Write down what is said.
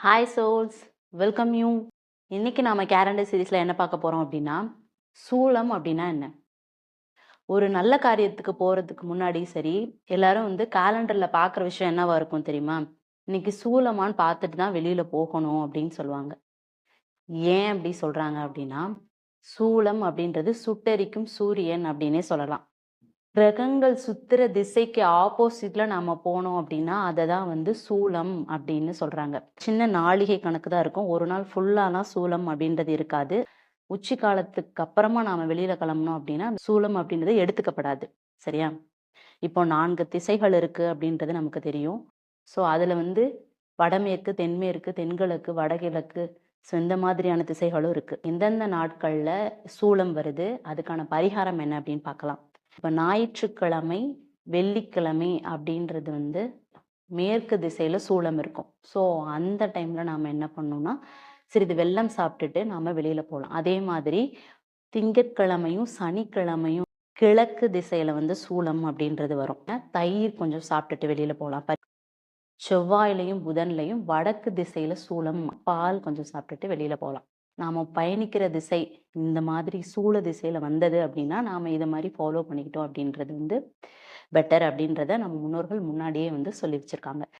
Hi souls, welcome you. இன்னைக்கு நாம calendar சீரீஸ்ல என்ன பார்க்க போறோம் அப்படின்னா, சூலம் அப்படின்னா என்ன? ஒரு நல்ல காரியத்துக்கு போறதுக்கு முன்னாடி சரி, எல்லாரும் கேலண்டர்ல பார்க்குற விஷயம் என்னவா இருக்கும் தெரியுமா? இன்னைக்கு சூலமான்னு பார்த்துட்டு தான் வெளியில போகணும் அப்படின்னு சொல்லுவாங்க. ஏன் அப்படி சொல்றாங்க அப்படின்னா, சூலம் அப்படின்றது சுட்டெரிக்கும் சூரியன் அப்படின்னே சொல்லலாம். கிரகங்கள் சுத்துற திசைக்கு ஆப்போசிட்ல நாம போனோம் அப்படின்னா, அத தான் சூலம் அப்படின்னு சொல்றாங்க. சின்ன நாழிகை கணக்கு தான் இருக்கும். ஒரு நாள் ஃபுல்லாலாம் சூலம் அப்படின்றது இருக்காது. உச்சி காலத்துக்கு அப்புறமா நாம வெளியில கிளம்புனோம் அப்படின்னா, சூலம் அப்படின்றது எடுத்துக்கப்படாது. சரியா? இப்போ 4 திசைகள் இருக்கு அப்படின்றது நமக்கு தெரியும். ஸோ அதுல வடமேற்கு, தென்மேற்கு, தென்கிழக்கு, வடகிழக்கு ஸோ இந்த மாதிரியான திசைகளும் இருக்கு. எந்தெந்த நாட்கள்ல சூலம் வருது, அதுக்கான பரிகாரம் என்ன அப்படின்னு பார்க்கலாம். இப்ப ஞாயிற்றுக்கிழமை, வெள்ளிக்கிழமை அப்படின்றது மேற்கு திசையில சூலம் இருக்கும். ஸோ அந்த டைம்ல நாம என்ன பண்ணணும்னா, சிறிது வெல்லம் சாப்பிட்டுட்டு நாம வெளியில போலாம். அதே மாதிரி திங்கட்கிழமையும், சனிக்கிழமையும் கிழக்கு திசையில சூலம் அப்படின்றது வரும். தயிர் கொஞ்சம் சாப்பிட்டுட்டு வெளியில போலாம். செவ்வாயிலையும், புதன்லையும் வடக்கு திசையில சூலம், பால் கொஞ்சம் சாப்பிட்டுட்டு வெளியில போலாம். நாம பயணிக்கிற திசை இந்த மாதிரி சூல திசையில வந்தது அப்படின்னா, நாம இத மாரி ஃபாலோ பண்ணிக்கிட்டோம் அப்படின்றது பெட்டர் அப்படின்றத நம்ம முன்னோர்கள் முன்னாடியே சொல்லி வச்சிருக்காங்க.